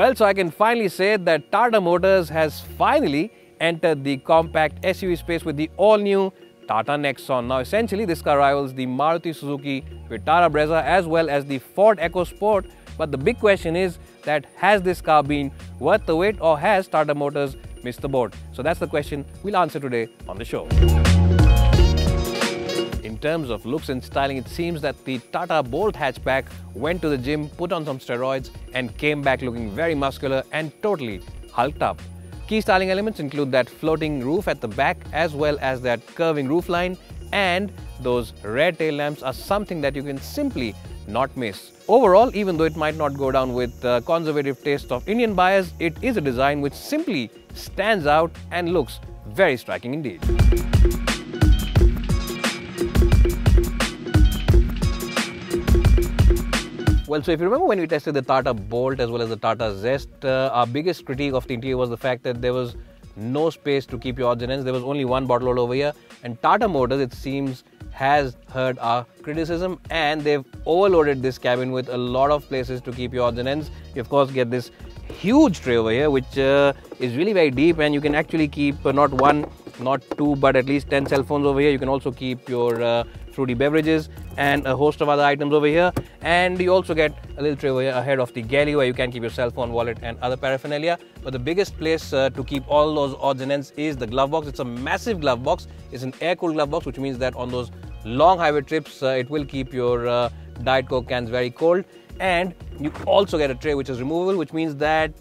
Well, so I can finally say that Tata Motors has finally entered the compact SUV space with the all-new Tata Nexon. Now, essentially, this car rivals the Maruti Suzuki Vitara Brezza as well as the Ford EcoSport. But the big question is that has this car been worth the wait, or has Tata Motors missed the boat? So that's the question we'll answer today on the show. In terms of looks and styling, it seems that the Tata Bolt hatchback went to the gym, put on some steroids and came back looking very muscular and totally hulked up. Key styling elements include that floating roof at the back as well as that curving roofline, and those rear tail lamps are something that you can simply not miss. Overall, even though it might not go down with the conservative taste of Indian buyers, it is a design which simply stands out and looks very striking indeed. Well, so if you remember when we tested the Tata Bolt as well as the Tata Zest, our biggest critique of the interior was the fact that there was no space to keep your odds and ends. There was only one bottle hole over here, and Tata Motors, it seems, has heard our criticism and they've overloaded this cabin with a lot of places to keep your odds and ends. You of course get this huge tray over here which is really very deep, and you can actually keep not one, not two, but at least 10 cell phones over here. You can also keep your fruity beverages and a host of other items over here, and you also get a little tray over here ahead of the galley where you can keep your cell phone, wallet and other paraphernalia. But the biggest place to keep all those odds and ends is the glove box. It's a massive glove box. It's an air-cooled glove box, which means that on those long highway trips it will keep your Diet Coke cans very cold. And you also get a tray which is removable, which means that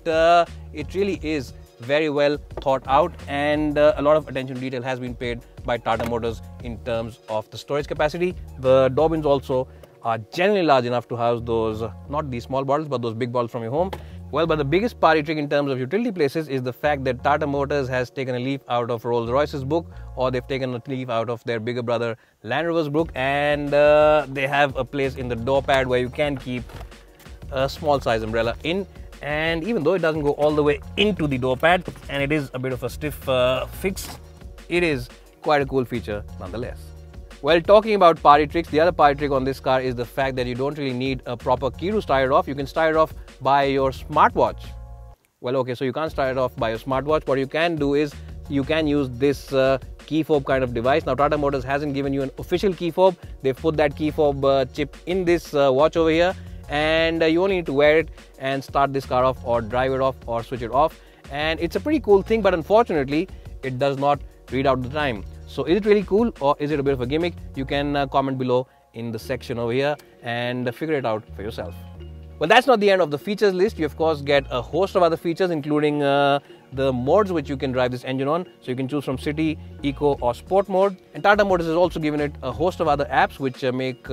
it really is very well thought out, and a lot of attention to detail has been paid by Tata Motors in terms of the storage capacity. The door bins also are generally large enough to house those, not these small bottles, but those big bottles from your home. Well, but the biggest party trick in terms of utility places is the fact that Tata Motors has taken a leaf out of Rolls-Royce's book, or they've taken a leaf out of their bigger brother Land Rover's book, and they have a place in the door pad where you can keep a small size umbrella in. And even though it doesn't go all the way into the door pad and it is a bit of a stiff fix, it is quite a cool feature nonetheless. Well, talking about party tricks, the other party trick on this car is the fact that you don't really need a proper key to start it off. You can start it off by your smartwatch. Well, okay, so you can't start it off by your smartwatch. What you can do is you can use this key fob kind of device. Now, Tata Motors hasn't given you an official key fob. They've put that key fob chip in this watch over here, and you only need to wear it and start this car off or drive it off or switch it off. And it's a pretty cool thing, but unfortunately it does not read out the time. So is it really cool or is it a bit of a gimmick? You can comment below in the section over here and figure it out for yourself. Well, that's not the end of the features list. You of course get a host of other features, including the modes which you can drive this engine on. So you can choose from city, eco or sport mode. And Tata Motors has also given it a host of other apps which make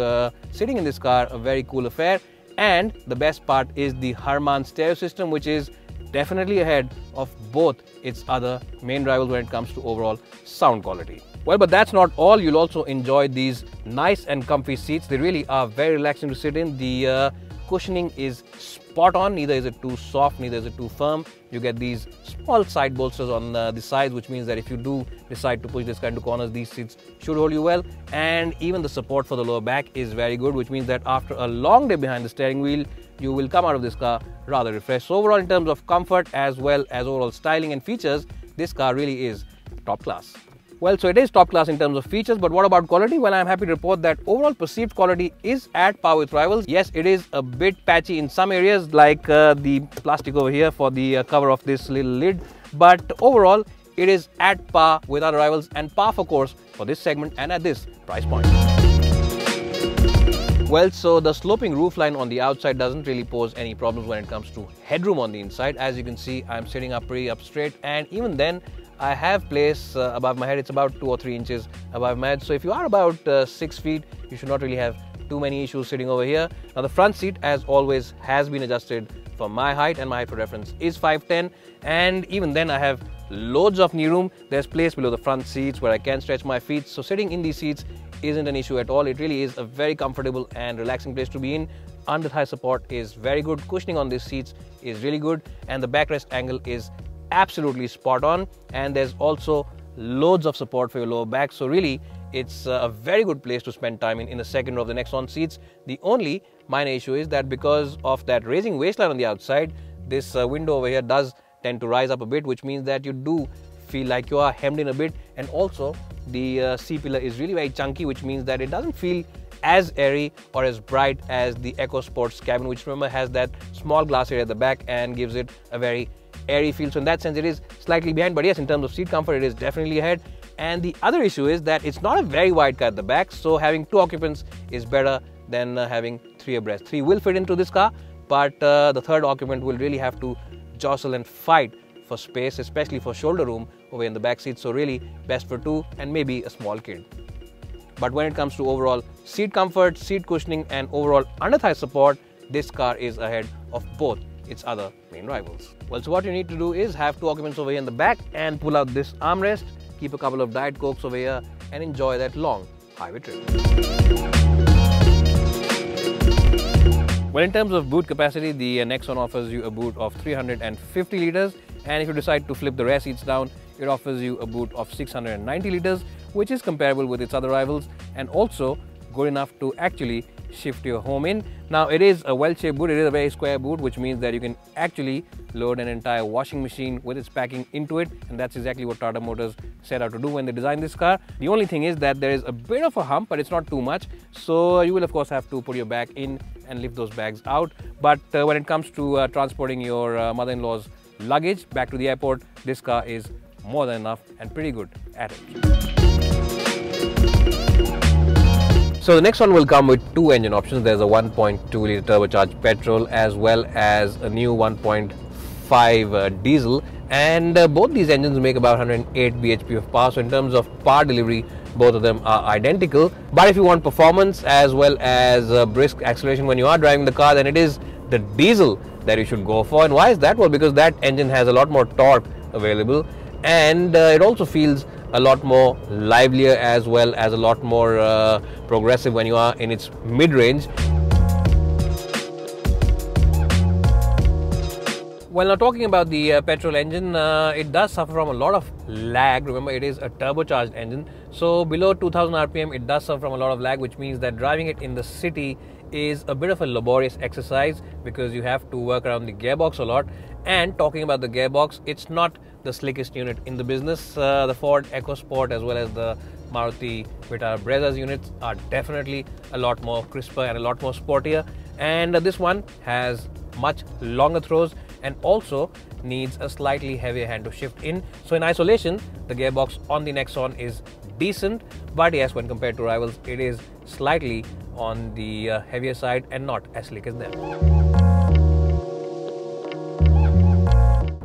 sitting in this car a very cool affair. And the best part is the Harman stereo system, which is definitely ahead of both its other main rivals when it comes to overall sound quality. Well, but that's not all. You'll also enjoy these nice and comfy seats. They really are very relaxing to sit in. The cushioning is spot on. Neither is it too soft, neither is it too firm. You get these small side bolsters on the sides, which means that if you do decide to push this car into corners, these seats should hold you well. And even the support for the lower back is very good, which means that after a long day behind the steering wheel, you will come out of this car rather refreshed. So overall, in terms of comfort as well as overall styling and features, this car really is top class. Well, so it is top class in terms of features, but what about quality? Well, I'm happy to report that overall perceived quality is at par with rivals. Yes, it is a bit patchy in some areas, like the plastic over here for the cover of this little lid, but overall it is at par with other rivals and par for course for this segment and at this price point. Well, so the sloping roofline on the outside doesn't really pose any problems when it comes to headroom on the inside. As you can see, I'm sitting up pretty up straight, and even then I have place above my head. It's about 2 or 3 inches above my head. So if you are about 6 feet, you should not really have too many issues sitting over here. Now the front seat, as always, has been adjusted for my height, and my height for reference is 5'10", and even then I have loads of knee room. There's place below the front seats where I can stretch my feet, so sitting in these seats isn't an issue at all. It really is a very comfortable and relaxing place to be in. Under thigh support is very good. Cushioning on these seats is really good, and the backrest angle is absolutely spot on, and there's also loads of support for your lower back. So really it's a very good place to spend time in the second row of the Nexon seats. The only minor issue is that because of that raising waistline on the outside, this window over here does tend to rise up a bit, which means that you do feel like you are hemmed in a bit. And also the C-pillar is really very chunky, which means that it doesn't feel as airy or as bright as the EcoSports cabin, which remember has that small glass area at the back and gives it a very airy feel. So in that sense it is slightly behind, but yes, in terms of seat comfort it is definitely ahead. And the other issue is that it's not a very wide car at the back, so having 2 occupants is better than having 3 abreast. 3 will fit into this car, but the 3rd occupant will really have to jostle and fight for space, especially for shoulder room over in the back seat. So really best for 2 and maybe a small kid. But when it comes to overall seat comfort, seat cushioning and overall under thigh support, this car is ahead of both its other main rivals. Well, so what you need to do is have 2 occupants over here in the back and pull out this armrest, keep a couple of Diet Cokes over here and enjoy that long highway trip. Well, in terms of boot capacity, the Nexon offers you a boot of 350 litres, and if you decide to flip the rear seats down, it offers you a boot of 690 litres, which is comparable with its other rivals and also good enough to actually shift your home in. Now, it is a well-shaped boot, it is a very square boot, which means that you can actually load an entire washing machine with its packing into it, and that's exactly what Tata Motors set out to do when they designed this car. The only thing is that there is a bit of a hump, but it's not too much, so you will of course have to put your bag in and lift those bags out. But when it comes to transporting your mother-in-law's luggage back to the airport, this car is more than enough and pretty good at it. So the Nexon will come with 2 engine options. There's a 1.2 litre turbocharged petrol as well as a new 1.5 diesel, and both these engines make about 108 bhp of power. So in terms of power delivery, both of them are identical. But if you want performance as well as brisk acceleration when you are driving the car, then it is the diesel that you should go for. And why is that? Well, because that engine has a lot more torque available, and it also feels a lot more livelier as well as a lot more progressive when you are in its mid-range. Well, now talking about the petrol engine, it does suffer from a lot of lag. Remember, it is a turbocharged engine, so below 2000 rpm it does suffer from a lot of lag, which means that driving it in the city is a bit of a laborious exercise because you have to work around the gearbox a lot. And talking about the gearbox, it's not the slickest unit in the business. The Ford EcoSport as well as the Maruti Vitara Brezza's units are definitely a lot more crisper and a lot more sportier, and this one has much longer throws and also needs a slightly heavier hand to shift in. So in isolation, the gearbox on the Nexon is decent, but yes, when compared to rivals, it is slightly on the heavier side and not as slick as them.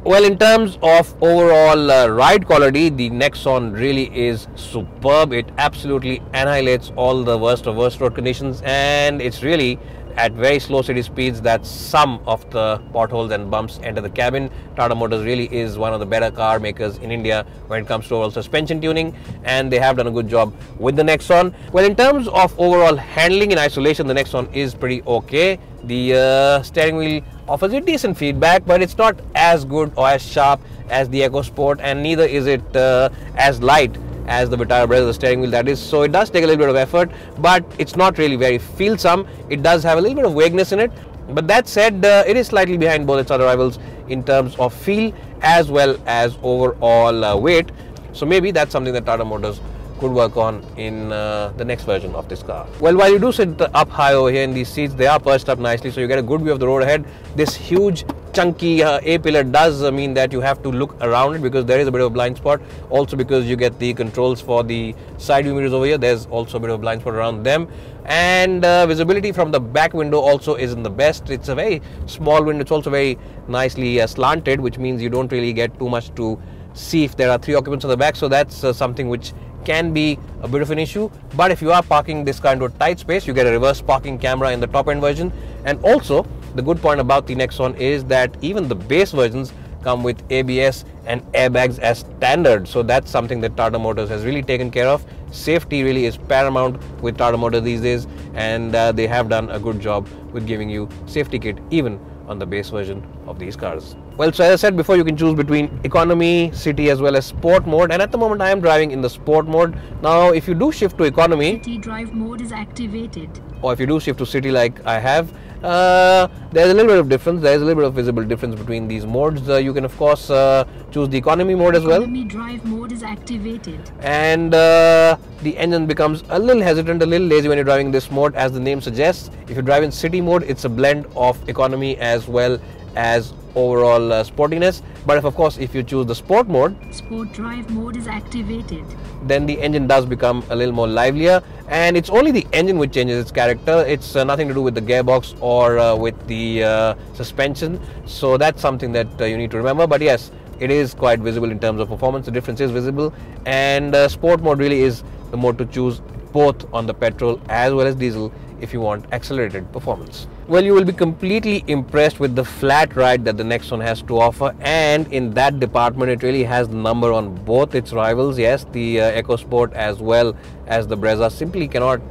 Well, in terms of overall ride quality, the Nexon really is superb. It absolutely annihilates all the worst of worst road conditions, and it's really at very slow city speeds that some of the potholes and bumps enter the cabin. Tata Motors really is one of the better car makers in India when it comes to overall suspension tuning, and they have done a good job with the Nexon. Well, in terms of overall handling in isolation, the Nexon is pretty okay. The steering wheel offers you decent feedback, but it's not as good or as sharp as the EcoSport, and neither is it as light as the Vitara Brezza, the steering wheel that is. So it does take a little bit of effort, but it's not really very feelsome. It does have a little bit of vagueness in it, but that said, it is slightly behind both its other rivals in terms of feel as well as overall weight. So maybe that's something that Tata Motors could work on in the next version of this car. Well, while you do sit up high over here in these seats, they are perched up nicely, so you get a good view of the road ahead. This huge chunky A-pillar does mean that you have to look around it because there is a bit of a blind spot. Also because you get the controls for the side view mirrors over here, there's also a bit of a blind spot around them. And visibility from the back window also isn't the best. It's a very small window. It's also very nicely slanted, which means you don't really get too much to see if there are 3 occupants on the back. So that's something which can be a bit of an issue. But if you are parking this car into a tight space, you get a reverse parking camera in the top end version. And also the good point about the Nexon is that even the base versions come with ABS and airbags as standard. So that's something that Tata Motors has really taken care of. Safety really is paramount with Tata Motors these days, and they have done a good job with giving you safety kit even on the base version of these cars. Well, so as I said before, you can choose between economy, city as well as sport mode, and at the moment I am driving in the sport mode. Now if you do shift to economy, city drive mode is activated. Or if you do shift to city like I have, there's a little bit of difference. There's a little bit of visible difference between these modes. You can of course choose the economy mode as well. Economy drive mode is activated. And the engine becomes a little hesitant, a little lazy when you're driving this mode, as the name suggests. If you drive in city mode, it's a blend of economy as well as overall sportiness. But of course, if you choose the sport mode, sport drive mode is activated, then the engine does become a little more livelier, and it's only the engine which changes its character. It's nothing to do with the gearbox or with the suspension, so that's something that you need to remember. But yes, it is quite visible in terms of performance. The difference is visible, and sport mode really is the mode to choose both on the petrol as well as diesel if you want accelerated performance. Well, you will be completely impressed with the flat ride that the Nexon has to offer, and in that department it really has the number on both its rivals. Yes, the EcoSport as well as the Brezza simply cannot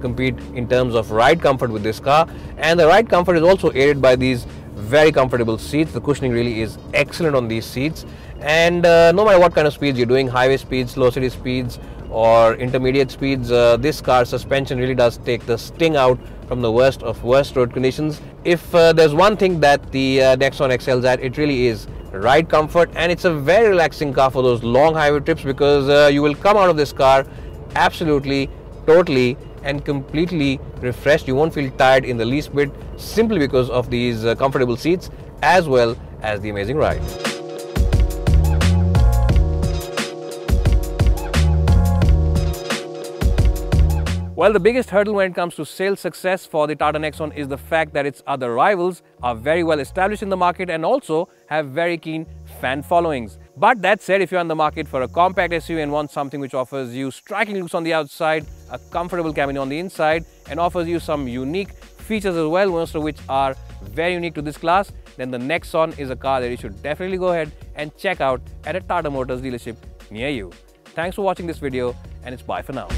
compete in terms of ride comfort with this car, and the ride comfort is also aided by these very comfortable seats. The cushioning really is excellent on these seats, and no matter what kind of speeds you're doing, highway speeds, low city speeds or intermediate speeds, this car's suspension really does take the sting out from the worst of worst road conditions. If there's one thing that the Nexon excels at, it really is ride comfort, and it's a very relaxing car for those long highway trips, because you will come out of this car absolutely, totally and completely refreshed. You won't feel tired in the least bit, simply because of these comfortable seats as well as the amazing ride. Well, the biggest hurdle when it comes to sales success for the Tata Nexon is the fact that its other rivals are very well established in the market and also have very keen fan followings. But that said, if you're on the market for a compact SUV and want something which offers you striking looks on the outside, a comfortable cabin on the inside, and offers you some unique features as well, most of which are very unique to this class, then the Nexon is a car that you should definitely go ahead and check out at a Tata Motors dealership near you. Thanks for watching this video, and it's bye for now.